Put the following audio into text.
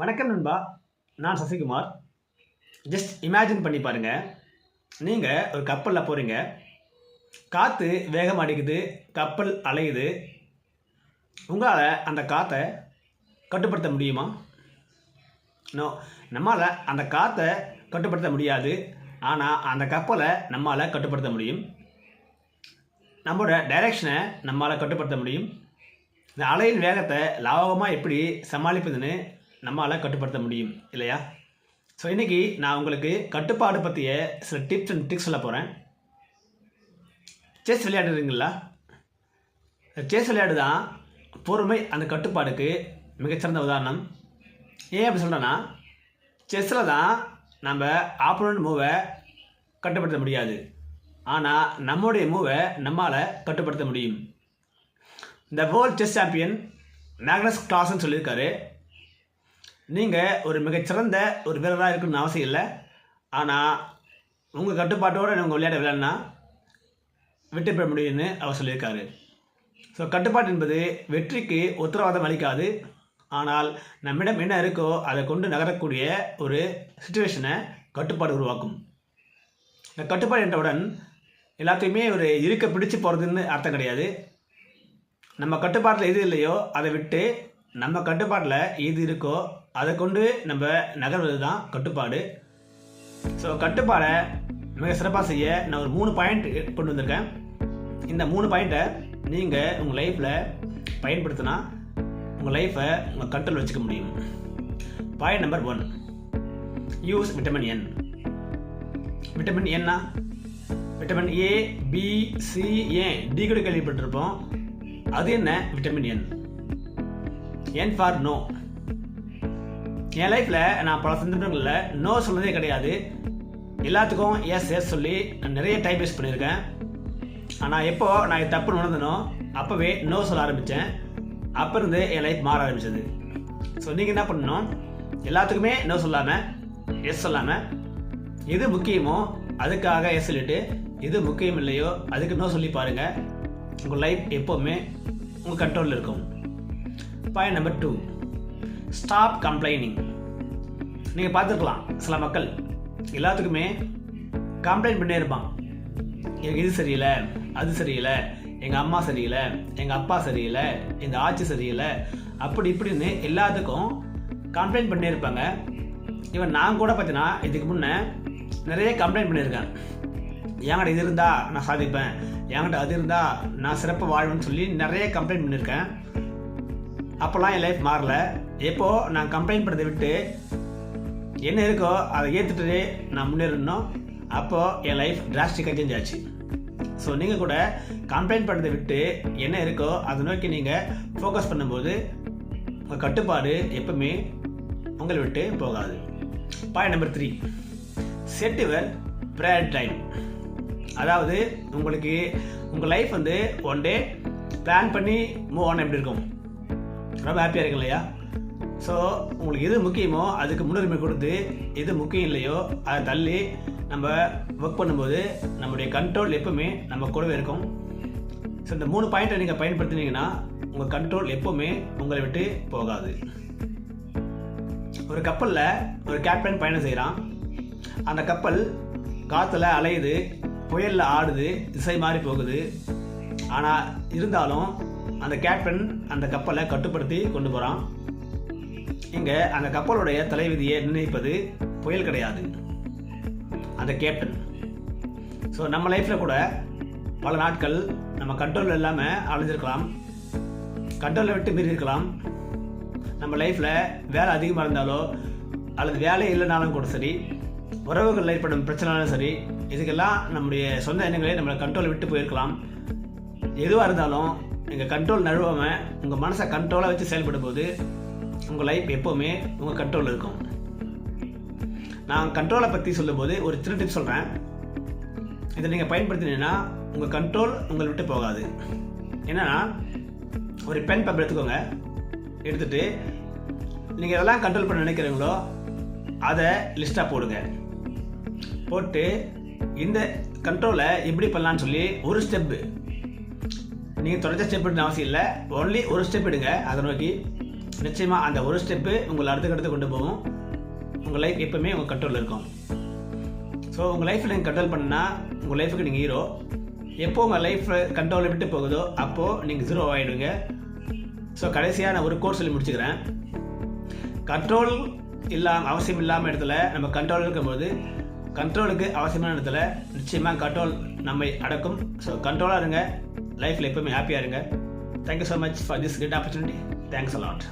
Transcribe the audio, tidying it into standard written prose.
வணக்கம் நண்பா, நான் சசிகுமார். ஜஸ்ட் இமேஜின் பண்ணி பாருங்கள். நீங்கள் ஒரு கப்பலில் போகிறீங்க, காற்று வேகம் அடிக்குது, கப்பல் அலையுது. உங்களால் அந்த காற்றை கட்டுப்படுத்த முடியுமா? நோ, நம்மளால் அந்த காற்றை கட்டுப்படுத்த முடியாது. ஆனால் அந்த கப்பலை நம்மளால் கட்டுப்படுத்த முடியும். நம்மளோட டைரெக்ஷனை நம்மளால் கட்டுப்படுத்த முடியும். இந்த அலையின் வேகத்தை லாபகமாக எப்படி சமாளிப்பதுன்னு நம்மளால் கட்டுப்படுத்த முடியும் இல்லையா? ஸோ இன்றைக்கி நான் உங்களுக்கு கட்டுப்பாடு பற்றிய சில டிப்ஸ் அண்ட் ட்ரிக்ஸ் சொல்ல போகிறேன். செஸ் விளையாடுறீங்களா? செஸ் விளையாடு தான் பொறுமை அந்த கட்டுப்பாடுக்கு மிகச்சிறந்த உதாரணம். ஏன் அப்படி சொல்கிறேன்னா, செஸ்ஸில் தான் நம்ம ஆப்போனண்ட் மூவை கட்டுப்படுத்த முடியாது, ஆனால் நம்முடைய மூவை நம்மளால் கட்டுப்படுத்த முடியும். இந்த world chess champion Magnus Carlsen சொல்லியிருக்காரு, நீங்கள் ஒரு மிகச்சிறந்த ஒரு வீரராக இருக்கணும்னு அவசியம் இல்லை, ஆனால் உங்கள் கட்டுப்பாட்டோடு நீங்கள் விளையாடினா வெற்றி பெற முடியும்னு அவர் சொல்லியிருக்காரு. ஸோ கட்டுப்பாடு என்பது வெற்றிக்கு உத்தரவாதம் அளிக்காது, ஆனால் நம்மிடம் என்ன இருக்கோ அதை கொண்டு நகரக்கூடிய ஒரு சுச்சுவேஷனை கட்டுப்பாடு உருவாக்கும். இந்த கட்டுப்பாடு என்றவுடன் எல்லாத்தையுமே ஒரு இருக்க பிடிச்சி போகிறதுன்னு அர்த்தம் கிடையாது. நம்ம கட்டுப்பாட்டில் எது இல்லையோ அதை விட்டு நம்ம கட்டுப்பாட்டில் எது இருக்கோ அதை கொண்டு நம்ம நகர்வது தான் கட்டுப்பாடு. ஸோ கட்டுப்பாடை மிக சிறப்பாக செய்ய நான் ஒரு 3 பாயிண்ட் கொண்டு வந்திருக்கேன். இந்த 3 பாயிண்ட்டை நீங்கள் உங்கள் லைஃப்பில் பயன்படுத்தினா உங்கள் லைஃப்பை உங்கள் கண்ட்ரோல் வச்சுக்க முடியும். Point number 1, use vitamin N. Vitamin என்ன? Vitamin A, B, C, A, D கூட கேள்விப்பட்டிருப்போம். அது என்ன? Vitamin N. N for no. என் லைஃப்பில் நான் பல சந்தர்ப்பங்களில் நோ சொன்னதே கிடையாது. எல்லாத்துக்கும் எஸ் சொல்லி நான் நிறைய டைம் வேஸ்ட் பண்ணியிருக்கேன். ஆனால் எப்போ நான் இது தப்புன்னு உணர்ந்தனோ அப்போவே நோ சொல்ல ஆரம்பித்தேன். அப்போ இருந்து என் லைஃப் மாற ஆரம்பிச்சது. ஸோ நீங்கள் என்ன பண்ணணும்? எல்லாத்துக்குமே நோ சொல்லாமல் எஸ் சொல்லாமல், எது முக்கியமோ அதுக்காக எஸ் சொல்லிவிட்டு, எது முக்கியம் இல்லையோ அதுக்கு நோ சொல்லி பாருங்கள். உங்கள் லைஃப் எப்போவுமே உங்கள் கண்ட்ரோலில் இருக்கும். Point number 2, stop complaining. நீங்கள் பார்த்துருக்கலாம், சில மக்கள் எல்லாத்துக்குமே கம்ப்ளைண்ட் பண்ணே இருப்பான். எனக்கு இது சரியில்லை, அது சரியில்லை, எங்கள் அம்மா சரியில்லை, எங்கள் அப்பா சரியில்லை, எங்கள் ஆட்சி சரியில்லை, அப்படி இப்படின்னு எல்லாத்துக்கும் கம்ப்ளைண்ட் பண்ணே இருப்பாங்க. இவன் நான் கூட பார்த்தீங்கன்னா இதுக்கு முன்னே நிறைய கம்ப்ளைண்ட் பண்ணியிருக்கேன். என்கிட்ட இது இருந்தால் நான் சாதிப்பேன், என்கிட்ட அது இருந்தால் நான் சிறப்பாக வாழ்வேன்னு சொல்லி நிறைய கம்ப்ளைண்ட் பண்ணியிருக்கேன். அப்போல்லாம் என் லைஃப் மாறல. எப்போது நான் கம்ப்ளைண்ட் பண்ணுறதை விட்டு என்ன இருக்கோ அதை ஏற்றுட்டு நான் முன்னேறணும், அப்போது என் லைஃப் டிராஸ்டிக்காக சேஞ்ச் ஆச்சு. ஸோ நீங்கள் கூட கம்ப்ளைண்ட் பண்ணுறதை விட்டு என்ன இருக்கோ அதை நோக்கி நீங்கள் ஃபோக்கஸ் பண்ணும்போது உங்கள் கட்டுப்பாடு எப்பவுமே உங்களை விட்டு போகாது. Point number 3, set your priority time. அதாவது உங்களுக்கு உங்கள் லைஃப் வந்து ஒன் டே பிளான் பண்ணி மூவ் ஆன் எப்படி இருக்கும்? ரொம்ப ஹாப்பியாக இருக்கு இல்லையா? ஸோ உங்களுக்கு எது முக்கியமோ அதுக்கு முன்னுரிமை கொடுத்து, எது முக்கியம் இல்லையோ அதை தள்ளி நம்ம ஒர்க் பண்ணும்போது நம்முடைய கண்ட்ரோல் எப்பவுமே நம்ம கூடவே இருக்கும். ஸோ இந்த 3 பாயிண்ட்டை நீங்கள் பயன்படுத்தினீங்கன்னா உங்கள் கண்ட்ரோல் எப்போவுமே உங்களை விட்டு போகாது. ஒரு கப்பலில் ஒரு கேப்டன் பயணம் செய்கிறான். அந்த கப்பல் காற்றுல அலையுது, புயலில் ஆடுது, திசை மாறி போகுது. ஆனால் இருந்தாலும் அந்த கேப்டன் அந்த கப்பலை கட்டுப்படுத்தி கொண்டு போகிறான். இங்கே அந்த கப்பலுடைய தலைவிதியை நிர்ணயிப்பது புயல் கிடையாது, அந்த கேப்டன். ஸோ நம்ம லைஃப்பில் கூட பல நாட்கள் நம்ம கண்ட்ரோல் இல்லாமல் அலைஞ்சிருக்கலாம், கண்ட்ரோலை விட்டு மீறி இருக்கலாம். நம்ம லைஃப்பில் வேலை அதிகமாக இருந்தாலோ அல்லது வேலை இல்லைனாலும் கூட சரி, உறவுகளில் ஏற்படும் பிரச்சனைனாலும் சரி, இதுக்கெல்லாம் நம்முடைய சொந்த எண்ணங்களே நம்மளை கண்ட்ரோலை விட்டு போயிருக்கலாம். எதுவாக இருந்தாலும் நீங்கள் கண்ட்ரோல் நழுவாமல் உங்கள் மனசை கண்ட்ரோலாக வச்சு செயல்படும் போது உங்கள் லைஃப் எப்போவுமே உங்கள் கண்ட்ரோலில் இருக்கும். நான் கண்ட்ரோலை பற்றி சொல்லும்போது ஒரு சின்ன டிப்ஸ் சொல்கிறேன். இதை நீங்கள் பயன்படுத்தினீங்கன்னா உங்கள் கண்ட்ரோல் உங்களை விட்டு போகாது. என்னென்னா, ஒரு பென் பேப்பர் எடுத்துக்கோங்க. எடுத்துகிட்டு நீங்கள் எதெல்லாம் கண்ட்ரோல் பண்ண நினைக்கிறீங்களோ அதை லிஸ்ட்டாக போடுங்க. போட்டு இந்த கண்ட்ரோலை எப்படி பண்ணலான்னு சொல்லி ஒரு ஸ்டெப்பு, நீங்கள் தொடர்ச்சி ஸ்டெப் எடுத்து அவசியம் இல்லை, ஒன்லி ஒரு ஸ்டெப் எடுங்க அதை நோக்கி. நிச்சயமாக அந்த ஒரு ஸ்டெப்பு உங்களை அடுத்துக்கடுத்து கொண்டு போகும். உங்கள் லைஃப் எப்போவுமே உங்கள் கண்ட்ரோலில் இருக்கும். ஸோ உங்கள் லைஃப்பில் நீங்கள் கண்ட்ரோல் பண்ணால் உங்கள் லைஃபுக்கு நீங்கள் ஹீரோ. எப்போ உங்கள் லைஃப்பில் கண்ட்ரோலை விட்டு போகுதோ அப்போது நீங்கள் ஜீரோ ஆகிடுவீங்க. ஸோ கடைசியாக நான் ஒரு கோர்ஸ் சொல்லி முடிச்சுக்கிறேன். கண்ட்ரோல் அவசியம் இல்லாமல் இடத்துல நம்ம கண்ட்ரோல் இருக்கும்போது கண்ட்ரோலுக்கு அவசியமான இடத்துல நிச்சயமாக கண்ட்ரோல் நம்மை அடக்கும். ஸோ கண்ட்ரோலாக இருங்க, லைஃப்பில் எப்போவுமே ஹாப்பியாக இருங்க. Thank you so much for this great opportunity. Thanks a lot.